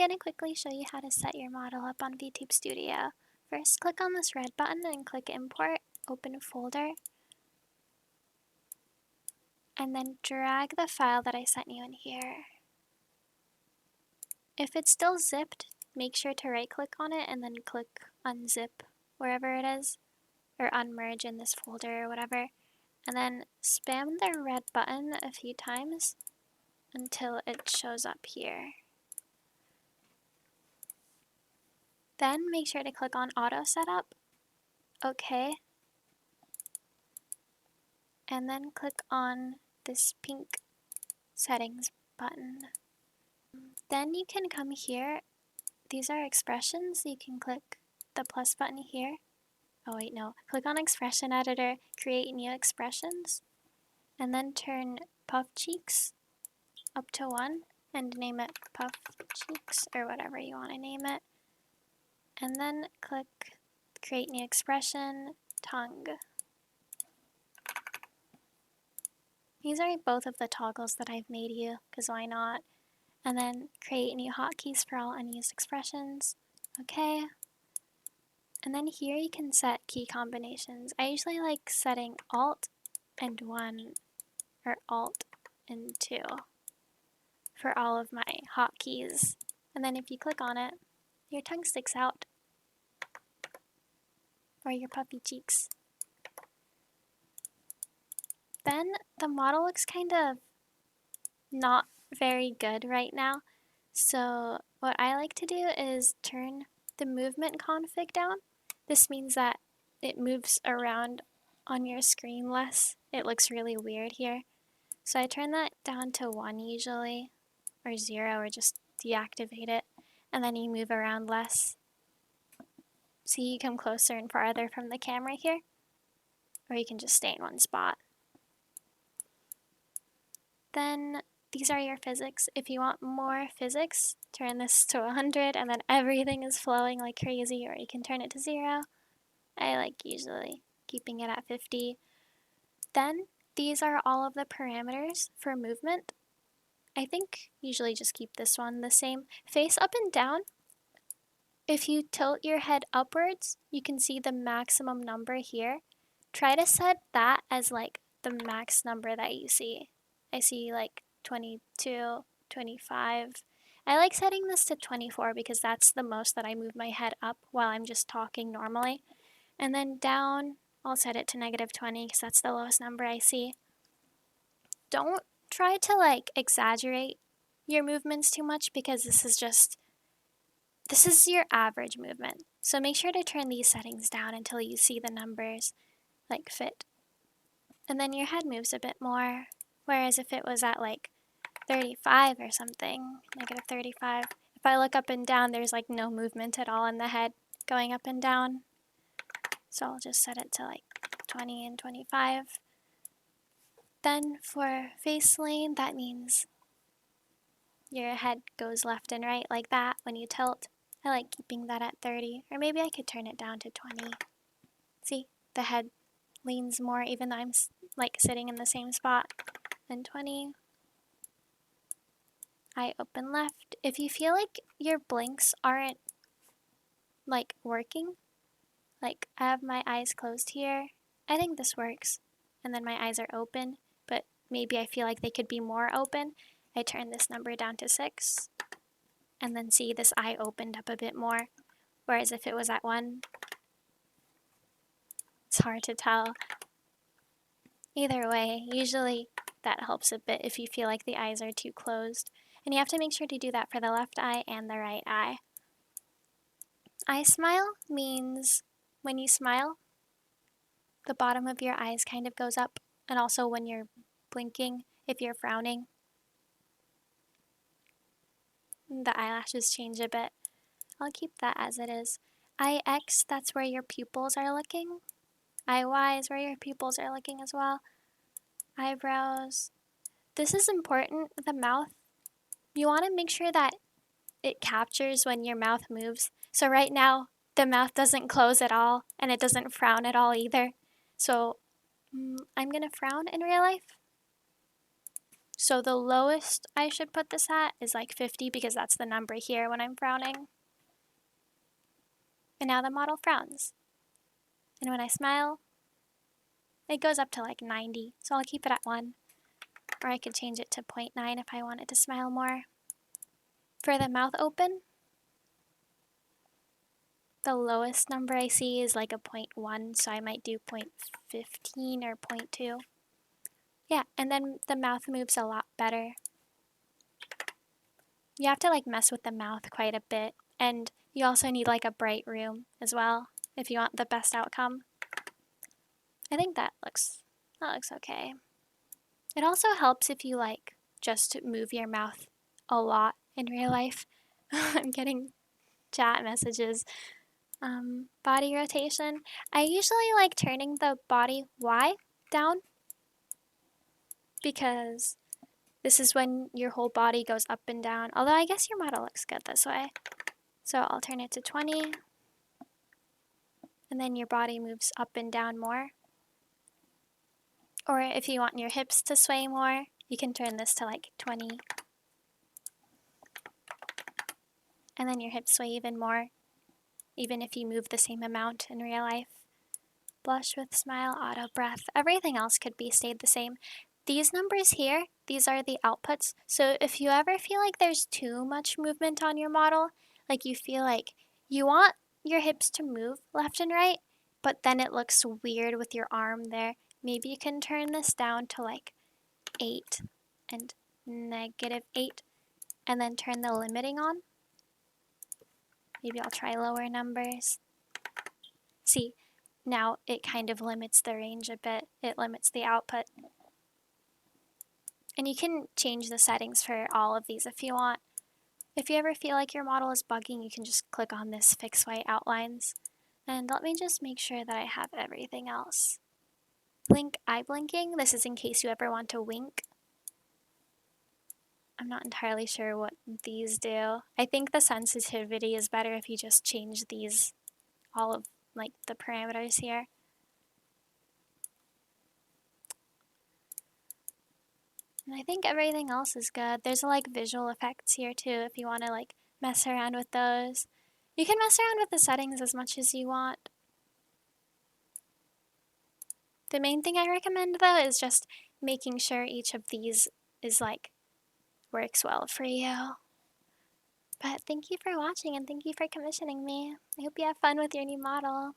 going to quickly show you how to set your model up on VTube Studio. First, click on this red button and click Import, open folder, and then drag the file that I sent you in here. If it's still zipped, make sure to right click on it and then click unzip wherever it is, or unmerge in this folder or whatever, and then spam the red button a few times until it shows up here. Then make sure to click on Auto Setup, OK, and then click on this pink Settings button. Then you can come here. These are expressions. You can click the plus button here. Oh wait, no. Click on Expression Editor, create new expressions, and then turn Puff Cheeks up to 1 and name it Puff Cheeks or whatever you want to name it. And then click Create New Expression, Tongue. These are both of the toggles that I've made you, because why not? And then create new hotkeys for all unused expressions. Okay. And then here you can set key combinations. I usually like setting Alt and 1 or Alt and 2 for all of my hotkeys. And then if you click on it, your tongue sticks out. Or your puffy cheeks. Then the model looks kind of not very good right now. So what I like to do is turn the movement config down. This means that it moves around on your screen less. It looks really weird here. So I turn that down to 1 usually, or 0, or just deactivate it, and then you move around less. So you come closer and farther from the camera here, or you can just stay in one spot. Then these are your physics. If you want more physics, turn this to 100 and then everything is flowing like crazy, or you can turn it to 0. I like usually keeping it at 50. Then these are all of the parameters for movement. I think usually just keep this one the same. Face up and down. If you tilt your head upwards, you can see the maximum number here. Try to set that as like the max number that you see. I see like 22, 25. I like setting this to 24 because that's the most that I move my head up while I'm just talking normally. And then down, I'll set it to -20 because that's the lowest number I see. Don't try to like exaggerate your movements too much because this is your average movement. So make sure to turn these settings down until you see the numbers like fit. And then your head moves a bit more. Whereas if it was at like 35 or something, -35, if I look up and down, there's like no movement at all in the head going up and down. So I'll just set it to like 20 and 25. Then for face lane, that means your head goes left and right like that when you tilt. I like keeping that at 30, or maybe I could turn it down to 20. See, the head leans more even though I'm like sitting in the same spot. Then 20. Eye open left. If you feel like your blinks aren't like working, like I have my eyes closed here, I think this works. And then my eyes are open, but maybe I feel like they could be more open. I turn this number down to 6, and then see this eye opened up a bit more. Whereas if it was at 1, it's hard to tell. Either way, usually that helps a bit if you feel like the eyes are too closed. And you have to make sure to do that for the left eye and the right eye. Eye smile means when you smile, the bottom of your eyes kind of goes up, and also when you're blinking, if you're frowning, the eyelashes change a bit. I'll keep that as it is. Eye X, that's where your pupils are looking. Eye Y is where your pupils are looking as well. Eyebrows. This is important, the mouth. You want to make sure that it captures when your mouth moves. So right now, the mouth doesn't close at all, and it doesn't frown at all either. So I'm gonna frown in real life. So the lowest I should put this at is like 50 because that's the number here when I'm frowning. And now the model frowns. And when I smile, it goes up to like 90. So I'll keep it at 1. Or I could change it to 0.9 if I wanted to smile more. For the mouth open, the lowest number I see is like a 0.1, so I might do 0.15 or 0.2. Yeah, and then the mouth moves a lot better. You have to like mess with the mouth quite a bit, and you also need like a bright room as well if you want the best outcome. I think that looks okay. It also helps if you like just move your mouth a lot in real life. I'm getting chat messages. Body rotation. I usually like turning the body Y down because this is when your whole body goes up and down. Although I guess your model looks good this way. So I'll turn it to 20. And then your body moves up and down more. Or if you want your hips to sway more, you can turn this to like 20. And then your hips sway even more, even if you move the same amount in real life. Blush with smile, auto breath. Everything else could be stayed the same. These numbers here, these are the outputs. So if you ever feel like there's too much movement on your model, like you feel like you want your hips to move left and right, but then it looks weird with your arm there, maybe you can turn this down to like 8 and -8, and then turn the limiting on. Maybe I'll try lower numbers. See, now it kind of limits the range a bit. It limits the output. And you can change the settings for all of these if you want. If you ever feel like your model is bugging, you can just click on this Fix White Outlines. And let me just make sure that I have everything else. Blink eye blinking. This is in case you ever want to wink. I'm not entirely sure what these do. I think the sensitivity is better if you just change these, all of like the parameters here. And I think everything else is good. There's like visual effects here too if you want to like mess around with those. You can mess around with the settings as much as you want. The main thing I recommend though is just making sure each of these is like works well for you. But thank you for watching and thank you for commissioning me. I hope you have fun with your new model.